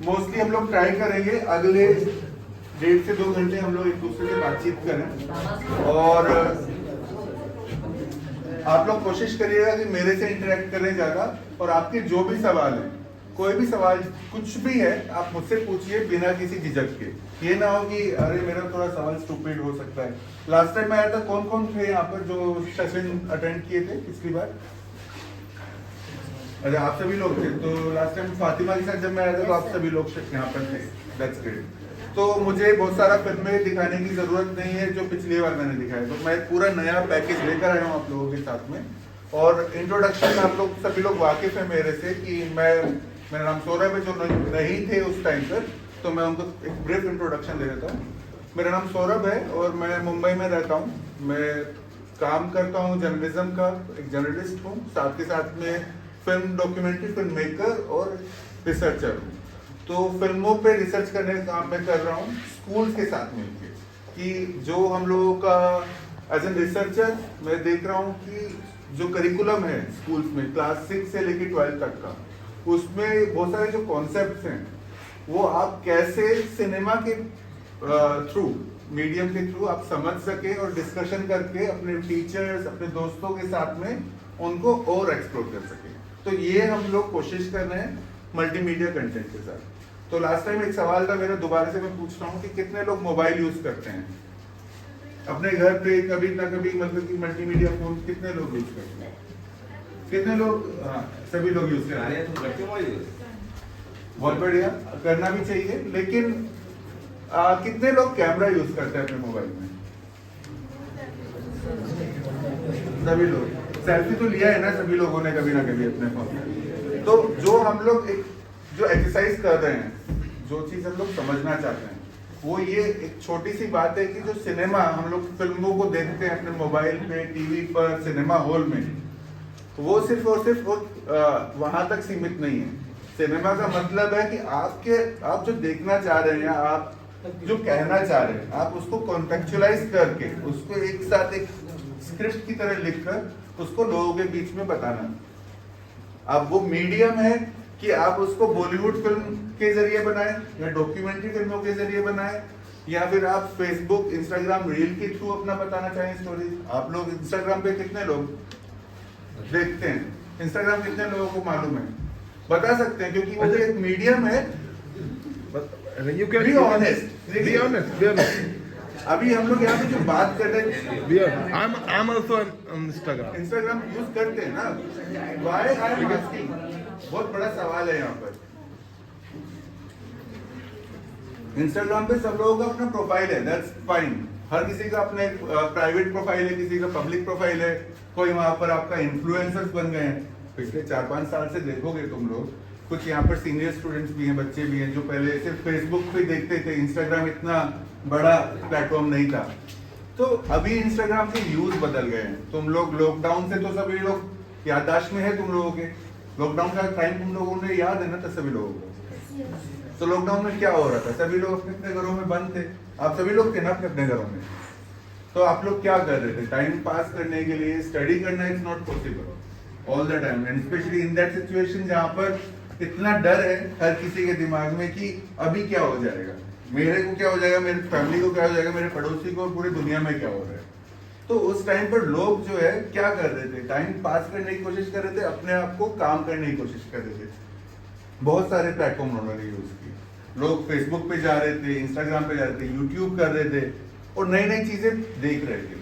Mostly हम लोग try करेंगे अगले 1.5 से 2 घंटे हम लोग एक दूसरे से बातचीत करें, और आप लोग कोशिश करिएगा कि मेरे से इंटरेक्ट करें ज़्यादा, और आपके जो भी सवाल है, कोई भी सवाल कुछ भी है आप मुझसे पूछिए बिना किसी झिझक के। ये ना हो कि अरे मेरा थोड़ा सवाल स्टूपिड हो सकता है। लास्ट टाइम मैं आया था, कौन कौन थे यहाँ पर जो सेशन अटेंड किए थे पिछली बार? अरे आप सभी लोग थे। तो लास्ट टाइम फातिमा के साथ जब मैं आया था तो आप सभी लोग यहाँ पर थे। That's great. तो मुझे बहुत सारा फिल्में दिखाने की जरूरत नहीं है जो पिछली बार मैंने दिखाया, तो मैं पूरा नया पैकेज लेकर आया हूँ आप लोगों के साथ में। और इंट्रोडक्शन आप लोग सभी लोग वाकिफ है मेरे से कि मेरा नाम सौरभ है, जो नहीं थे उस टाइम पर, तो मैं उनको एक ब्रीफ इंट्रोडक्शन दे देता हूँ। मेरा नाम सौरभ है और मैं मुंबई में रहता हूँ। मैं काम करता हूँ जर्नलिज्म का, एक जर्नलिस्ट हूँ, साथ के साथ में फिल्म डॉक्यूमेंट्री फिल्म मेकर और रिसर्चर हूँ। तो फिल्मों पे रिसर्च करने का काम मैं कर रहा हूँ स्कूल्स के साथ मिलकर, कि जो हम लोगों का एज एन रिसर्चर मैं देख रहा हूँ कि जो करिकुलम है स्कूल्स में क्लास 6 से लेकर 12 तक का, उसमें बहुत सारे जो कॉन्सेप्ट्स हैं वो आप कैसे सिनेमा के थ्रू, मीडियम के थ्रू आप समझ सके और डिस्कशन करके अपने टीचर्स, अपने दोस्तों के साथ में उनको और एक्सप्लोर कर सके। तो ये हम लोग कोशिश कर रहे हैं मल्टीमीडिया कंटेंट के साथ। तो लास्ट टाइम एक सवाल था मेरा, दोबारा से मैं पूछ रहा हूँ कि कितने लोग मोबाइल यूज करते हैं अपने घर पे कभी ना कभी, मतलब कि मल्टीमीडिया फोन कितने लोग यूज करते हैं? कितने लोग? हाँ, सभी लोग यूज करते हैं। बहुत बढ़िया, करना भी चाहिए। लेकिन कितने लोग कैमरा यूज करते हैं अपने मोबाइल में? सभी लोग। सेल्फी तो लिया है ना सभी लोगों ने कभी ना कभी अपने फोन में। तो जो हम लोग जो एक्सरसाइज कर रहे हैं, जो चीज हम लोग समझना चाहते हैं, वो ये एक छोटी सी बात है कि जो सिनेमा हम लोग फिल्मों को देखते हैं अपने मोबाइल पे, टीवी पर, सिनेमा हॉल में, वो सिर्फ और सिर्फ वहां तक सीमित नहीं है। सिनेमा का मतलब है कि आप जो देखना चाह रहे हैं, आप जो कहना चाह रहे हैं, आप उसको कॉन्टेक्चुअलाइज करके, उसको एक साथ एक स्क्रिप्ट की तरह लिखकर उसको लोगों के बीच में बताना। अब वो मीडियम है कि आप उसको बॉलीवुड फिल्म के जरिए बनाएं या डॉक्यूमेंट्री फिल्मों के जरिए बनाएं, या फिर आप फेसबुक, इंस्टाग्राम रील के थ्रू अपना बताना चाहें स्टोरी। आप लोग इंस्टाग्राम पे कितने लोग देखते हैं? इंस्टाग्राम कितने लोगों को मालूम है? बता सकते हैं, क्योंकि वो एक मीडियम है। You can be honest. be honest. अभी हम लोग यहाँ पे जो बात कर रहे हैं, I'm also on Instagram. Instagram use करते हैं ना? Why I am asking? बहुत बड़ा सवाल है यहाँ पर। इंस्टाग्राम पे सब लोगों का अपना प्रोफाइल है, दैट्स फाइन। हर किसी का अपने प्राइवेट प्रोफाइल है, किसी का पब्लिक प्रोफाइल है, कोई वहां पर आपका इन्फ्लुएंसर्स बन गए हैं। पिछले 4-5 साल से देखोगे तुम लोग, कुछ यहाँ पर सीनियर स्टूडेंट्स भी हैं, बच्चे भी हैं, जो पहले सिर्फ फेसबुक पे देखते थे, इंस्टाग्राम इतना बड़ा प्लेटफॉर्म नहीं था। तो अभी इंस्टाग्राम के यूज बदल गए हैं। तुम लोग लॉकडाउन से तो सभी लोग याददाश्त में है तुम लोगों के, लॉकडाउन का टाइम तुम लोगों ने याद है ना? तो सभी लोगों को तो लॉकडाउन में क्या हो रहा था? सभी लोग अपने अपने घरों में बंद थे। आप सभी लोग थे ना अपने अपने घरों में? तो आप लोग क्या कर रहे थे? टाइम पास करने के लिए स्टडी करना is not possible all the time, and specially in that situation जहाँ पर इतना डर है हर किसी के दिमाग में कि अभी क्या हो जाएगा, मेरे को क्या हो जाएगा, मेरे फैमिली को क्या हो जाएगा, मेरे पड़ोसी को, पूरी दुनिया में क्या हो रहा है। तो उस टाइम पर लोग जो है क्या कर रहे थे? टाइम पास करने की कोशिश कर रहे थे, अपने आप को काम करने की कोशिश कर रहे थे। बहुत सारे प्लेटफॉर्म उन्होंने यूज किए। लोग फेसबुक पे जा रहे थे, इंस्टाग्राम पे जा रहे थे, यूट्यूब कर रहे थे और नई नई चीजें देख रहे थे।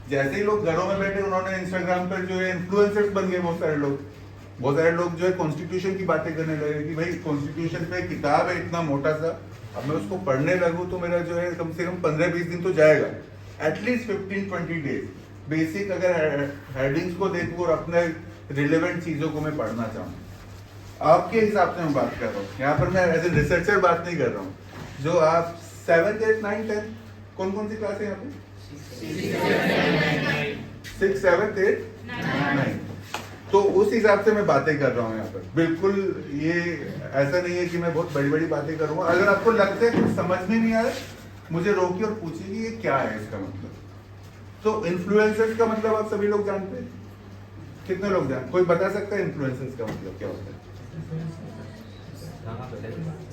जैसे ही लोग घरों में बैठे, उन्होंने इंस्टाग्राम पर जो है इन्फ्लुएंसर्स बन गए। बहुत सारे लोग जो है कॉन्स्टिट्यूशन की बातें करने लगे कि भाई कॉन्स्टिट्यूशन पे किताब है इतना मोटा सा, अब मैं उसको पढ़ने लगूं तो मेरा जो है कम से कम 15-20 दिन तो जाएगा, एटलीस्ट 15-20 डेज। बेसिक अगर हेडिंग्स को देखूं और अपने रिलेवेंट चीजों को मैं पढ़ना चाहूँ, आपके हिसाब से मैं बात कर रहा हूँ। यहाँ पर मैं एज ए रिसर्चर बात नहीं कर रहा हूँ। जो आप 7th 8th 9th 10th कौन कौन सी क्लास है यहाँ पे? 6 7th 8th 9th। तो उस हिसाब से मैं बातें कर रहा हूँ यहाँ पर। बिल्कुल ये ऐसा नहीं है कि मैं बहुत बड़ी बड़ी बातें करूँगा। अगर आपको लगता है कुछ समझ में नहीं आ रहा, मुझे रोकिए और पूछिए कि ये क्या है इसका मतलब। तो इन्फ्लुएंसर्स का मतलब आप सभी लोग जानते हैं? कितने लोग जानते? कोई बता सकता है इन्फ्लुएंसर्स का मतलब क्या होता है?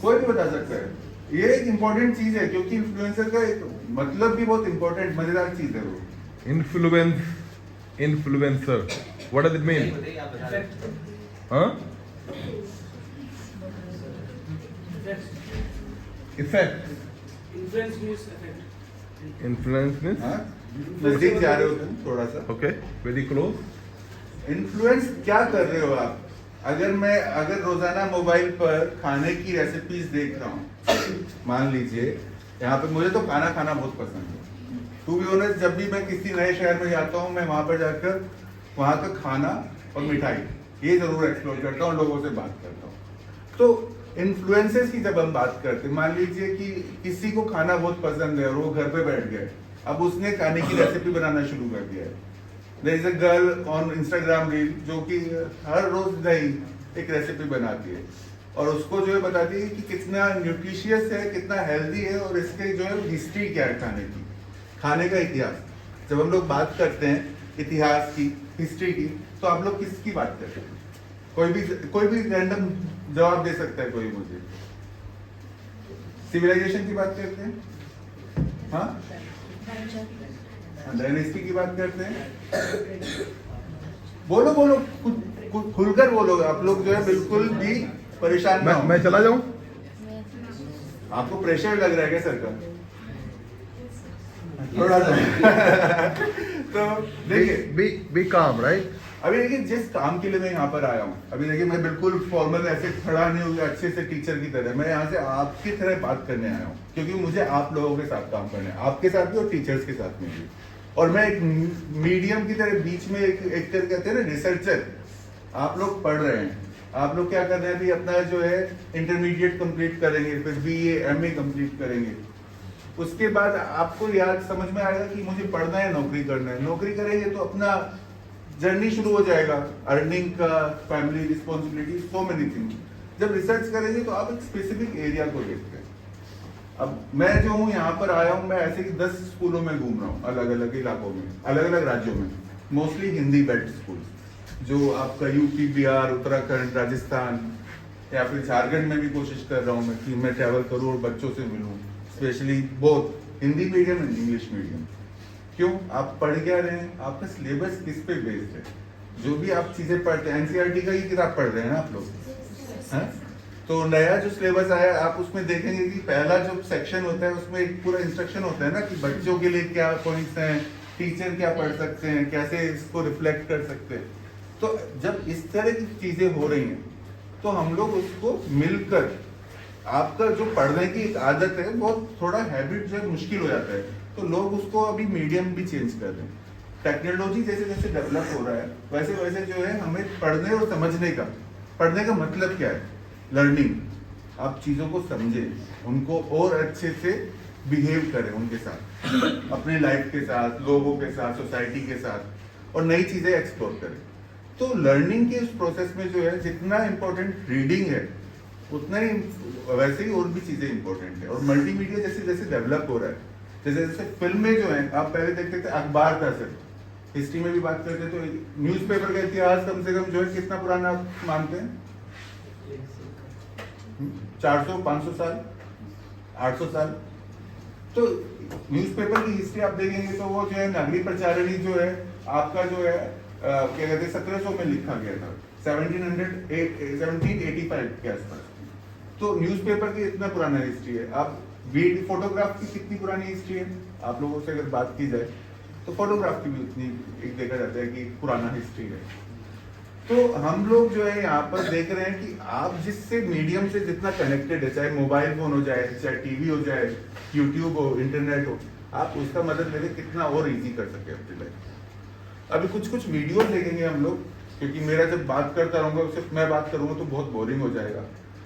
कोई भी बता सकता है। ये एक इम्पोर्टेंट चीज है, क्योंकि इन्फ्लुएंसर का एक मतलब भी बहुत इम्पोर्टेंट मजेदार चीज है वो। Influencer. What does it mean? Huh? Effect. Influence means effect. Influence means? हाँ? नजदीक जा रहे हो तुम थोड़ा सा। Okay. Very close. इन्फ्लुएंस क्या कर रहे हो आप? अगर रोजाना मोबाइल पर खाने की रेसिपीज देख रहा हूँ, मान लीजिए यहाँ पे मुझे तो खाना खाना बहुत पसंद है। टू बी ऑनेस्ट, जब भी मैं किसी नए शहर में जाता हूँ, मैं वहां पर जाकर वहां का खाना और मिठाई ये जरूर एक्सप्लोर करता हूँ, लोगों से बात करता हूँ। तो इन्फ्लुएंसर्स की जब हम बात करते हैं, मान लीजिए कि किसी को खाना बहुत पसंद है और वो घर पे बैठ गया, अब उसने खाने की रेसिपी बनाना शुरू कर दिया है। There is a girl on Instagram reel जो कि हर रोज नई एक रेसिपी बनाती है और उसको जो है बताती है कि कितना न्यूट्रिशियस है, कितना हेल्दी है और इसके जो है हिस्ट्री क्या है खाने का इतिहास। जब हम लोग बात करते हैं इतिहास की, हिस्ट्री की, तो आप लोग किसकी बात करते हैं? कोई भी रैंडम जवाब दे सकता है कोई मुझे। सिविलाइजेशन की बात करते हैं, हाँ, डायनेस्टी की बात करते हैं। बोलो खुलकर बोलो, आप लोग जो है बिल्कुल भी परेशान ना हो। मैं चला जाऊं? आपको प्रेशर लग रहा है क्या सर का? थोड़ा सा। तो देखिए, Be calm, right? अभी देखिए जिस काम के लिए मैं यहाँ पर आया हूँ, अभी देखिए मैं बिल्कुल फॉर्मल ऐसे खड़ा नहीं हुआ अच्छे से टीचर की तरह, मैं यहाँ से आपकी तरह बात करने आया हूँ, क्योंकि मुझे आप लोगों के साथ काम करना है, आपके साथ भी और टीचर्स के साथ में भी। और मैं एक मीडियम की तरह बीच में एक कहते हैं ना रिसर्चर। आप लोग पढ़ रहे हैं, आप लोग क्या कर रहे हैं अभी, अपना जो है इंटरमीडिएट कंप्लीट करेंगे, फिर BA MA कंप्लीट करेंगे। उसके बाद आपको याद समझ में आएगा कि मुझे पढ़ना है, नौकरी करना है। नौकरी करेंगे तो अपना जर्नी शुरू हो जाएगा, अर्निंग का, family responsibility, so many things. जब रिसर्च करेंगे तो आप एक स्पेसिफिक एरिया को देखते हैं। अब मैं जो हूँ यहाँ पर आया हूँ, मैं ऐसे ही 10 स्कूलों में घूम रहा हूँ, अलग अलग इलाकों में, अलग अलग राज्यों में, मोस्टली हिंदी बेल्ट स्कूल, जो आपका यूपी, बिहार, उत्तराखंड, राजस्थान या फिर झारखंड में भी कोशिश कर रहा हूँ मैं कि मैं ट्रैवल करूँ और बच्चों से मिलूँ, specially both Hindi medium and English medium. क्यों? आप पढ़ क्या रहे हैं, आपका सिलेबस किस पे बेस्ड है? जो भी आप चीजें पढ़ते हैं, NCERT का ही किताब पढ़ रहे हैं ना आप लोग, हैं? तो नया जो सिलेबस आया, आप उसमें देखेंगे कि पहला जो सेक्शन होता है उसमें एक पूरा इंस्ट्रक्शन होता है ना कि बच्चों के लिए क्या पॉइंट्स हैं, टीचर क्या पढ़ सकते हैं, कैसे इसको रिफ्लेक्ट कर सकते हैं। तो जब इस तरह की चीजें हो रही हैं तो हम लोग उसको मिलकर, आपका जो पढ़ने की एक आदत है, बहुत थोड़ा हैबिट जो है मुश्किल हो जाता है, तो लोग उसको अभी मीडियम भी चेंज कर रहे हैं। टेक्नोलॉजी जैसे जैसे डेवलप हो रहा है वैसे वैसे जो है हमें पढ़ने और समझने का, पढ़ने का मतलब क्या है, लर्निंग। आप चीजों को समझें, उनको और अच्छे से बिहेव करें उनके साथ, अपने लाइफ के साथ, लोगों के साथ, सोसाइटी के साथ, और नई चीजें एक्सप्लोर करें। तो लर्निंग के इस प्रोसेस में जो है जितना इम्पोर्टेंट रीडिंग है, उतना ही वैसे ही और भी चीजें इंपॉर्टेंट है। और मल्टीमीडिया जैसे जैसे डेवलप हो रहा है, जैसे जैसे फिल्में जो हैं, आप पहले देखते थे अखबार था सिर्फ, हिस्ट्री में भी बात करते तो न्यूज़पेपर का इतिहास कम से कम जो है कितना पुराना आप मानते हैं? 400 500 साल, 800 साल। तो न्यूज़पेपर की हिस्ट्री आप देखेंगे तो वो जो है नागरी प्रचारणी जो है आपका जो है क्या कहते हैं 1700 में लिखा गया था, 1785 के आसपास। तो न्यूज़पेपर की इतना पुराना हिस्ट्री है। आप फोटोग्राफ की कितनी पुरानी हिस्ट्री है, आप लोगों से अगर बात की जाए तो फोटोग्राफ की भी उतनी एक देखा जाता है कि पुराना हिस्ट्री है। तो हम लोग जो है यहाँ पर देख रहे हैं कि आप जिससे मीडियम से जितना कनेक्टेड है, चाहे मोबाइल फोन हो जाए, चाहे टीवी हो जाए, यूट्यूब हो, इंटरनेट हो, आप उसका मदद लेके कितना और इजी कर सके अपनी लाइफ। अभी कुछ वीडियो देखेंगे हम लोग, क्योंकि मेरा जब बात करता रहूंगा, सिर्फ मैं बात करूंगा तो बहुत बोरिंग हो जाएगा।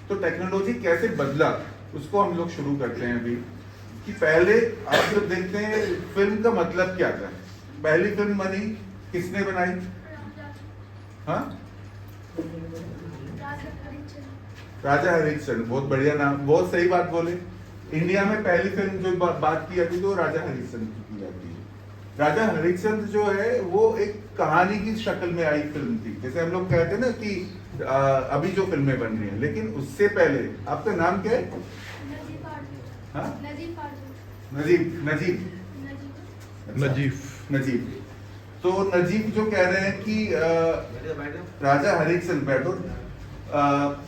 तो टेक्नोलॉजी कैसे बदला उसको हम लोग शुरू करते हैं अभी। कि पहले आप जब देखते हैं फिल्म का मतलब क्या था, पहली फिल्म बनी किसने बनाई? हाँ, राजा हरिश्चंद्र, बहुत बढ़िया नाम, बहुत सही बात बोले। इंडिया में पहली फिल्म जो बात की जाती है तो राजा हरिश्चंद्र की जाती है। राजा हरिश्चंद्र जो है वो एक कहानी की शक्ल में आई फिल्म थी, जैसे हम लोग कहते हैं ना कि अभी जो फिल्में बन रही हैं, लेकिन उससे पहले आपका नाम क्या है? नजीब आर्जू। हाँ? नजीब आर्जू। नजीब नजीब नजीब। नजीफ। नजीब। तो नजीब जो कह रहे हैं कि राजा हरिश्चंद्र बैठो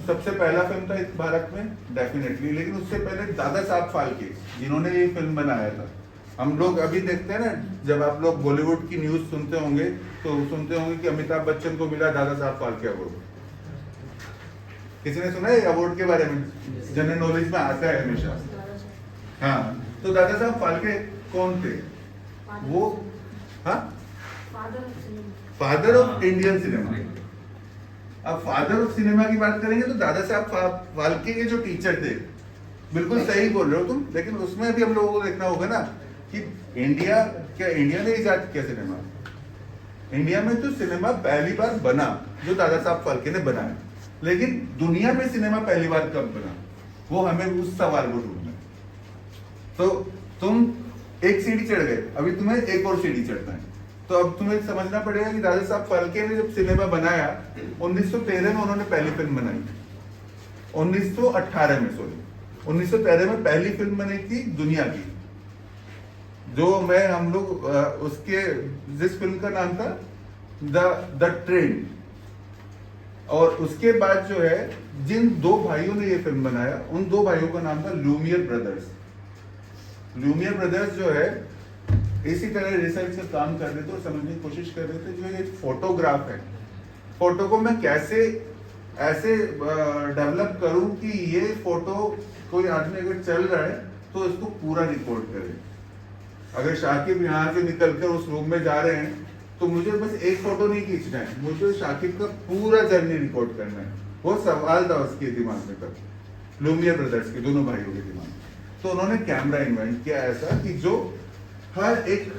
सबसे पहला फिल्म था इस भारत में डेफिनेटली, लेकिन उससे पहले दादा साहब फाल्के जिन्होंने ये फिल्म बनाया था। हम लोग अभी देखते हैं ना, जब आप लोग बॉलीवुड की न्यूज सुनते होंगे तो सुनते होंगे कि अमिताभ बच्चन को मिला दादा साहब फाल्के अवार्ड। किसी ने सुना है अवार्ड के बारे में? जनरल नॉलेज में आता है हमेशा। हाँ, तो दादा साहब फाल्के कौन थे? वो हाँ फादर ऑफ इंडियन सिनेमा। अब फादर ऑफ सिनेमा की बात करेंगे तो दादा साहब फाल्के के जो टीचर थे, बिल्कुल सही बोल रहे हो तुम, लेकिन उसमें भी हम लोगों को देखना होगा ना कि इंडिया ने इजाद किया सिनेमा। इंडिया में तो सिनेमा पहली बार बना जो दादा साहब फाल्के ने बनाया, लेकिन दुनिया में सिनेमा पहली बार कब बना, वो हमें उस सवाल को ढूंढना है। तो तुम एक सीढ़ी चढ़ गए, अभी तुम्हें एक और सीढ़ी चढ़ना है। तो अब तुम्हें समझना पड़ेगा कि दादा साहब फाल्के ने जब सिनेमा बनाया 1913 में उन्होंने पहली फिल्म बनाई, 1913 में पहली फिल्म बनी थी दुनिया की, जो हम लोग उसके जिस फिल्म का नाम था द ट्रेन। और उसके बाद जो है जिन दो भाइयों ने ये फिल्म बनाया, उन दो भाइयों का नाम था लूमियर ब्रदर्स। लूमियर ब्रदर्स जो है इसी तरह रिसर्च का काम कर रहे थे और समझने की कोशिश कर रहे थे जो ये फोटोग्राफ है, फोटो को मैं कैसे ऐसे डेवलप करूं कि ये फोटो कोई आदमी अगर चल रहा है तो इसको पूरा रिकॉर्ड करे। अगर शाकिब यहाँ से निकलकर उस रूम में जा रहे हैं तो मुझे बस एक फोटो नहीं खींचना है, मुझे शाकिब का पूरा जर्नी रिकॉर्ड करना है। वो सवाल था उसके दिमाग में तब, लूमियर ब्रदर्स के दोनों भाइयों के दिमाग में। तो उन्होंने कैमरा इन्वेंट किया ऐसा कि जो हर एक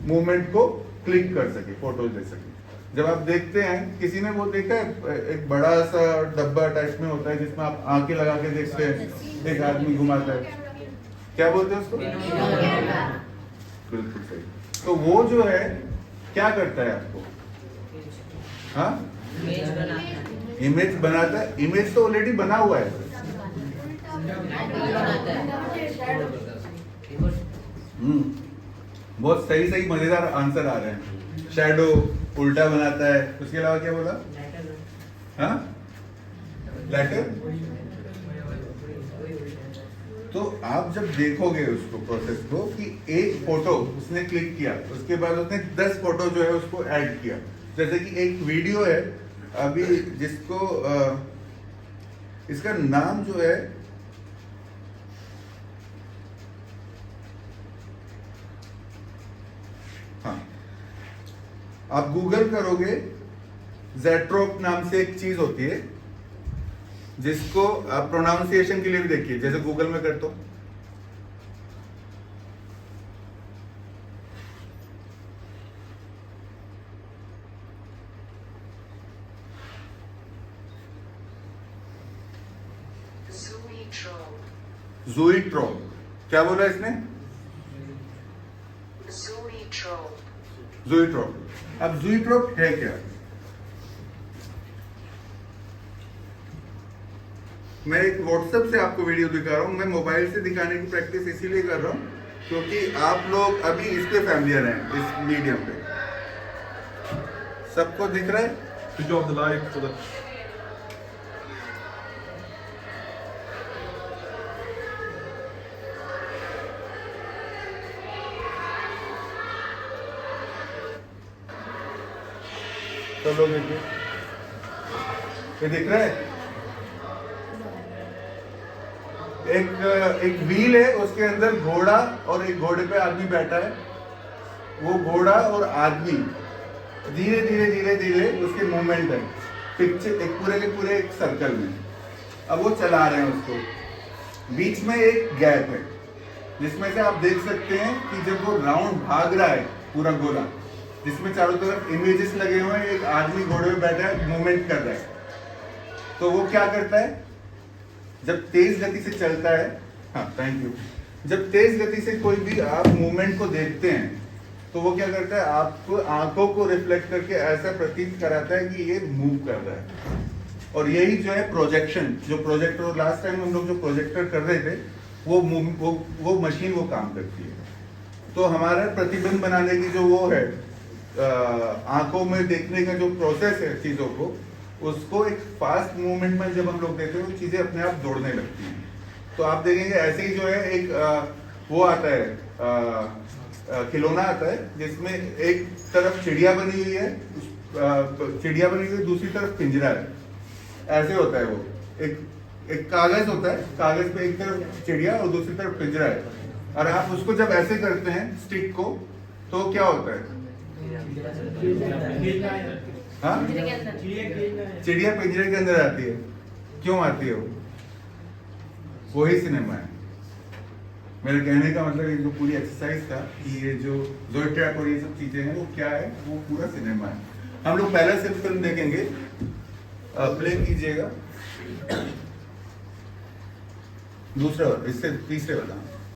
मूवमेंट को क्लिक कर सके, फोटो ले सके। जब आप देखते हैं, किसी ने वो देखा है एक बड़ा सा डब्बा टाइप में होता है जिसमें आप आंखें लगा के देखते हैं, एक आदमी घुमाता है, क्या बोलते हैं उसको? बिल्कुल सही। तो वो जो है क्या करता है आपको? हाँ, इमेज बनाता है। इमेज तो ऑलरेडी बना हुआ है। बहुत सही सही मजेदार आंसर आ रहे हैं। शैडो उल्टा बनाता है, उसके अलावा क्या बोला? हाँ, लेटर। तो आप जब देखोगे उसको प्रोसेस को कि एक फोटो उसने क्लिक किया, उसके बाद उसने 10 फोटो जो है उसको ऐड किया। जैसे कि एक वीडियो है अभी जिसको इसका नाम जो है हाँ, आप गूगल करोगे ज़ेट्रोप नाम से एक चीज होती है जिसको आप प्रोनाउंसिएशन के लिए भी देखिए, जैसे गूगल में कर दो। ज़ूईट्रोप। क्या बोला इसने? ज़ूईट्रोप। अब ज़ूईट्रोप है क्या? मैं एक व्हाट्सएप से आपको वीडियो दिखा रहा हूँ। मैं मोबाइल से दिखाने की प्रैक्टिस इसीलिए कर रहा हूँ क्योंकि आप लोग अभी इसके फैमिलियर हैं, इस मीडियम पे। सबको दिख रहा है? Switch off the light so that तो लोग देखिए, ये दिख रहा है? एक व्हील है, उसके अंदर घोड़ा और एक घोड़े पे आदमी बैठा है। वो घोड़ा और आदमी धीरे धीरे धीरे धीरे उसके मूवमेंट है पिक्चर एक पूरे के पूरे एक सर्कल में। अब वो चला रहे हैं उसको। बीच में एक गैप है जिसमें से आप देख सकते हैं कि जब वो राउंड भाग रहा है पूरा गोला, जिसमें चारों तरफ इमेजेस लगे हुए हैं, एक आदमी घोड़े में बैठा है, मूवमेंट कर रहा है। तो वो क्या करता है? जब तेज गति से चलता है, हाँ थैंक यू, जब तेज गति से कोई भी आप मूवमेंट को देखते हैं तो वो क्या करता है, आपको आंखों को रिफ्लेक्ट करके ऐसा प्रतीत कराता है कि ये मूव कर रहा है। और यही जो है प्रोजेक्शन, जो प्रोजेक्टर लास्ट टाइम हम लोग जो प्रोजेक्टर कर रहे थे, वो मशीन वो काम करती है। तो हमारा प्रतिबिंब बनाने की जो वो है, आंखों में देखने का जो प्रोसेस है चीजों को, उसको एक फास्ट मूवमेंट में जब हम लोग देते हैं, वो चीजें अपने आप दौड़ने लगती हैं। तो आप देखेंगे ऐसे ही जो है एक वो आता है, खिलौना आता है जिसमें एक तरफ चिड़िया बनी हुई है, दूसरी तरफ पिंजरा है। ऐसे होता है वो, एक कागज होता है, कागज पे एक तरफ चिड़िया और दूसरी तरफ पिंजरा है, और आप उसको जब ऐसे करते हैं स्टिक को, तो क्या होता है? हाँ, चिड़िया पिंजरे के अंदर आती है। क्यों आती है? वो वही सिनेमा है। मेरे कहने का मतलब ये जो पूरी एक्सरसाइज था कि ये जो ज़ोइट्रैप और ये सब चीजें हैं, वो क्या है? वो पूरा सिनेमा है। हम लोग पहला सिर्फ फिल्म देखेंगे, प्ले कीजिएगा। दूसरा, इससे तीसरे वाला।